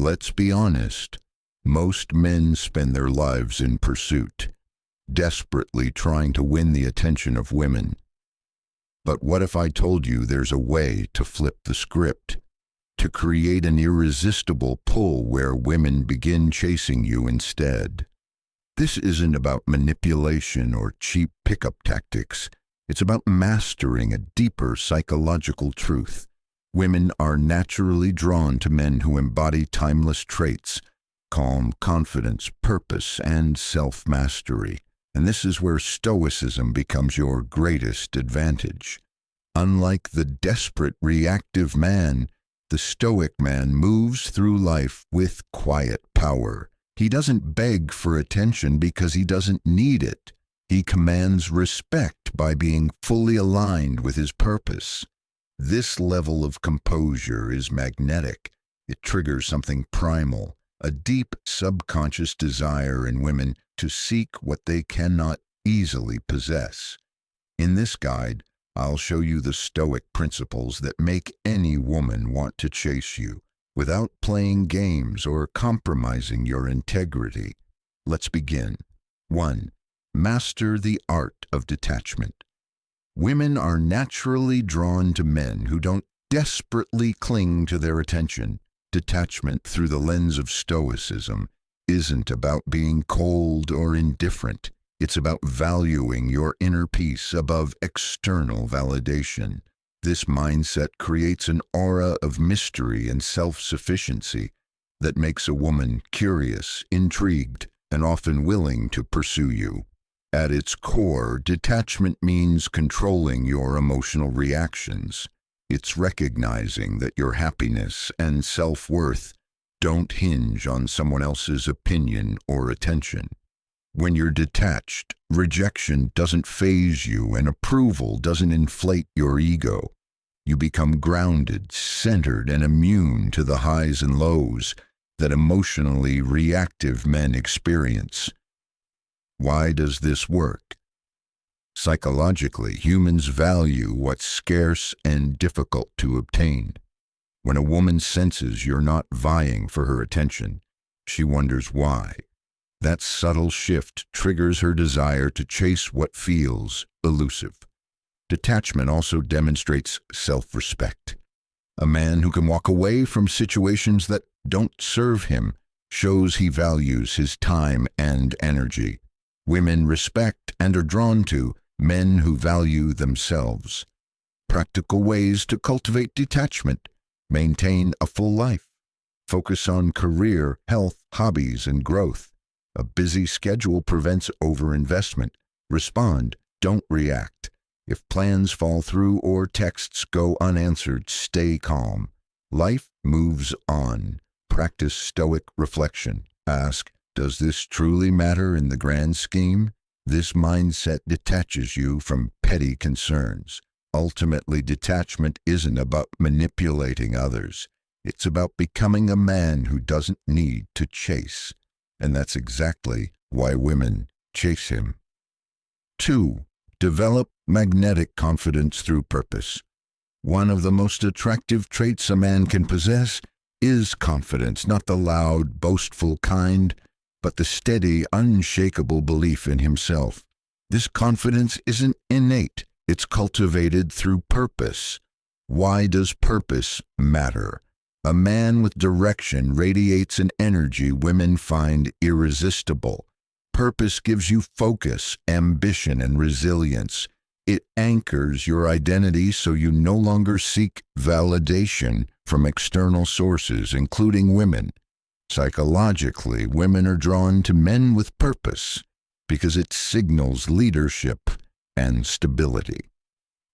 Let's be honest. Most men spend their lives in pursuit, desperately trying to win the attention of women. But what if I told you there's a way to flip the script, to create an irresistible pull where women begin chasing you instead? This isn't about manipulation or cheap pickup tactics. It's about mastering a deeper psychological truth. Women are naturally drawn to men who embody timeless traits: calm, confidence, purpose, and self-mastery. And this is where Stoicism becomes your greatest advantage. Unlike the desperate, reactive man, the Stoic man moves through life with quiet power. He doesn't beg for attention because he doesn't need it. He commands respect by being fully aligned with his purpose. This level of composure is magnetic. It triggers something primal, a deep subconscious desire in women to seek what they cannot easily possess. In this guide, I'll show you the Stoic principles that make any woman want to chase you, without playing games or compromising your integrity. Let's begin. 1. Master the art of detachment. Women are naturally drawn to men who don't desperately cling to their attention. Detachment through the lens of Stoicism isn't about being cold or indifferent. It's about valuing your inner peace above external validation. This mindset creates an aura of mystery and self-sufficiency that makes a woman curious, intrigued, and often willing to pursue you. At its core, detachment means controlling your emotional reactions. It's recognizing that your happiness and self-worth don't hinge on someone else's opinion or attention. When you're detached, rejection doesn't faze you and approval doesn't inflate your ego. You become grounded, centered, and immune to the highs and lows that emotionally reactive men experience. Why does this work? Psychologically, humans value what's scarce and difficult to obtain. When a woman senses you're not vying for her attention, she wonders why. That subtle shift triggers her desire to chase what feels elusive. Detachment also demonstrates self-respect. A man who can walk away from situations that don't serve him shows he values his time and energy. Women respect and are drawn to men who value themselves. Practical ways to cultivate detachment: maintain a full life. Focus on career, health, hobbies, and growth. A busy schedule prevents overinvestment. Respond, don't react. If plans fall through or texts go unanswered, stay calm. Life moves on. Practice Stoic reflection. Ask, does this truly matter in the grand scheme? This mindset detaches you from petty concerns. Ultimately, detachment isn't about manipulating others. It's about becoming a man who doesn't need to chase. And that's exactly why women chase him. 2. Develop magnetic confidence through purpose. One of the most attractive traits a man can possess is confidence, not the loud, boastful kind, but the steady, unshakable belief in himself. This confidence isn't innate, it's cultivated through purpose. Why does purpose matter? A man with direction radiates an energy women find irresistible. Purpose gives you focus, ambition, and resilience. It anchors your identity so you no longer seek validation from external sources, including women. Psychologically, women are drawn to men with purpose because it signals leadership and stability.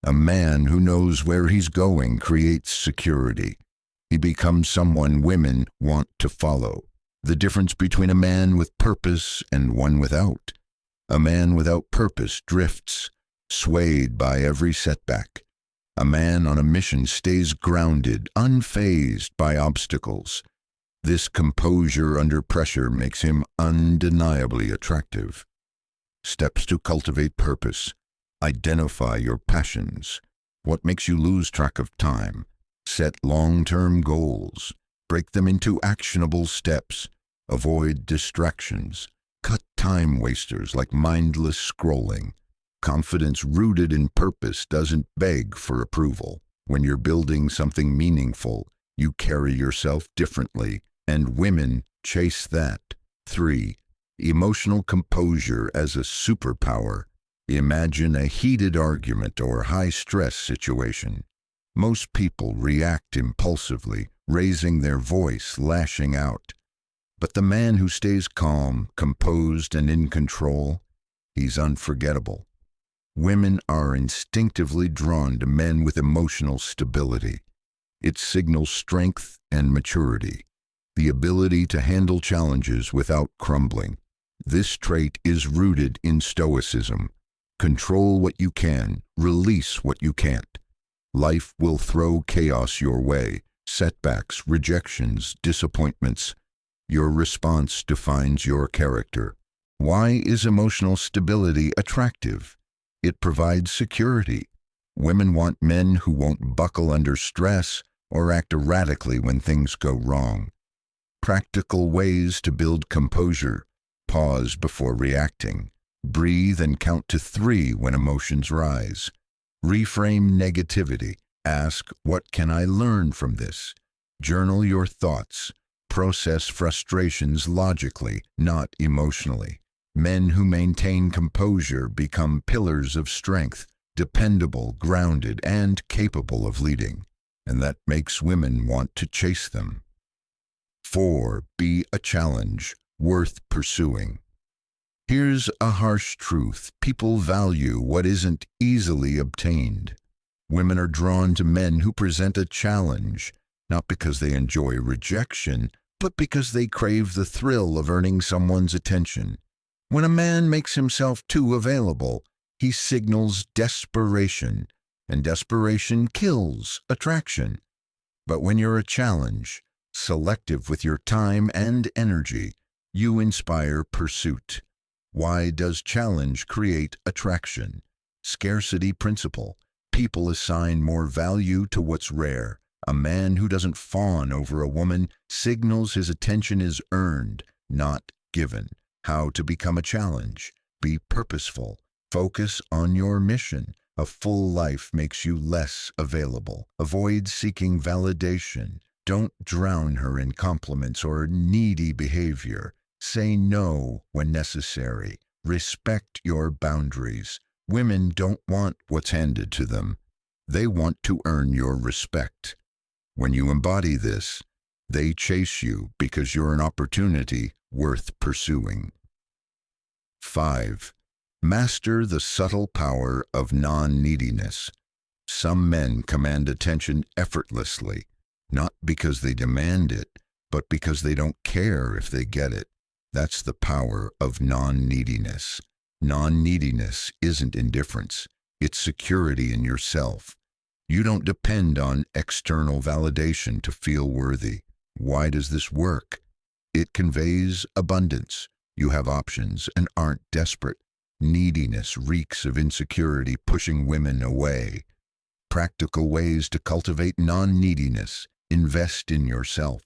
A man who knows where he's going creates security. He becomes someone women want to follow. The difference between a man with purpose and one without. A man without purpose drifts, swayed by every setback. A man on a mission stays grounded, unfazed by obstacles. This composure under pressure makes him undeniably attractive. Steps to cultivate purpose. Identify your passions. What makes you lose track of time? Set long-term goals. Break them into actionable steps. Avoid distractions. Cut time wasters like mindless scrolling. Confidence rooted in purpose doesn't beg for approval. When you're building something meaningful, you carry yourself differently, and women chase that. 3. Emotional composure as a superpower. Imagine a heated argument or high-stress situation. Most people react impulsively, raising their voice, lashing out. But the man who stays calm, composed, and in control, he's unforgettable. Women are instinctively drawn to men with emotional stability. It signals strength and maturity, the ability to handle challenges without crumbling. This trait is rooted in Stoicism. Control what you can, release what you can't. Life will throw chaos your way, setbacks, rejections, disappointments. Your response defines your character. Why is emotional stability attractive? It provides security. Women want men who won't buckle under stress or act erratically when things go wrong. Practical ways to build composure. Pause before reacting. Breathe and count to 3 when emotions rise. Reframe negativity. Ask, what can I learn from this? Journal your thoughts. Process frustrations logically, not emotionally. Men who maintain composure become pillars of strength, dependable, grounded, and capable of leading. And that makes women want to chase them. 4. Be a challenge, worth pursuing. Here's a harsh truth. People value what isn't easily obtained. Women are drawn to men who present a challenge, not because they enjoy rejection, but because they crave the thrill of earning someone's attention. When a man makes himself too available, he signals desperation, and desperation kills attraction. But when you're a challenge, selective with your time and energy, you inspire pursuit. Why does challenge create attraction? Scarcity principle. People assign more value to what's rare. A man who doesn't fawn over a woman signals his attention is earned, not given. How to become a challenge? Be purposeful. Focus on your mission. A full life makes you less available. Avoid seeking validation. Don't drown her in compliments or needy behavior. Say no when necessary. Respect your boundaries. Women don't want what's handed to them. They want to earn your respect. When you embody this, they chase you because you're an opportunity worth pursuing. 5. Master the subtle power of non-neediness. Some men command attention effortlessly, not because they demand it, but because they don't care if they get it. That's the power of non-neediness. Non-neediness isn't indifference. It's security in yourself. You don't depend on external validation to feel worthy. Why does this work? It conveys abundance. You have options and aren't desperate. Neediness reeks of insecurity, pushing women away. Practical ways to cultivate non-neediness. Invest in yourself.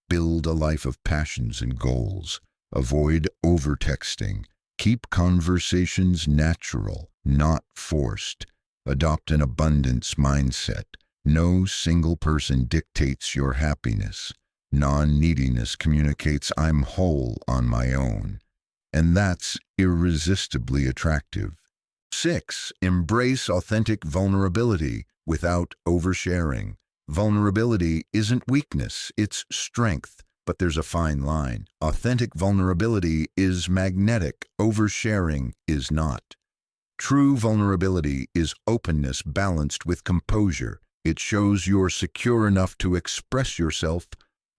Build a life of passions and goals. Avoid overtexting. Keep conversations natural, not forced. Adopt an abundance mindset. No single person dictates your happiness. Non-neediness communicates I'm whole on my own. And that's irresistibly attractive. 6. Embrace authentic vulnerability without oversharing. Vulnerability isn't weakness, it's strength. But there's a fine line. Authentic vulnerability is magnetic. Oversharing is not. True vulnerability is openness balanced with composure. It shows you're secure enough to express yourself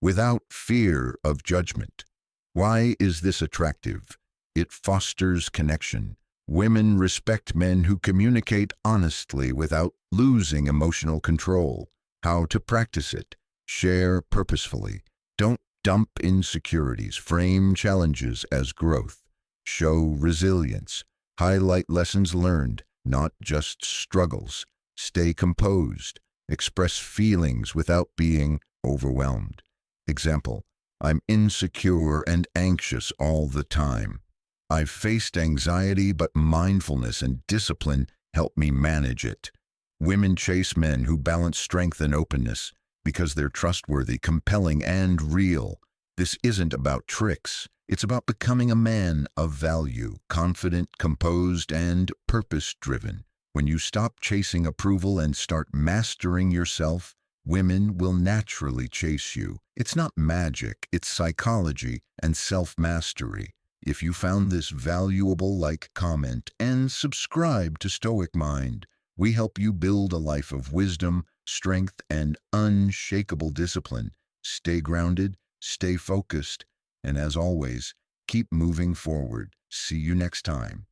without fear of judgment. Why is this attractive? It fosters connection. Women respect men who communicate honestly without losing emotional control. How to practice it? Share purposefully. Don't dump insecurities. Frame challenges as growth. Show resilience. Highlight lessons learned, not just struggles. Stay composed. Express feelings without being overwhelmed. Example, I'm insecure and anxious all the time. I've faced anxiety, but mindfulness and discipline help me manage it. Women chase men who balance strength and openness because they're trustworthy, compelling, and real. This isn't about tricks. It's about becoming a man of value, confident, composed, and purpose-driven. When you stop chasing approval and start mastering yourself, women will naturally chase you. It's not magic, it's psychology and self-mastery. If you found this valuable, like, comment, and subscribe to Stoic Mind. We help you build a life of wisdom, strength, and unshakable discipline. Stay grounded, stay focused, and as always, keep moving forward. See you next time.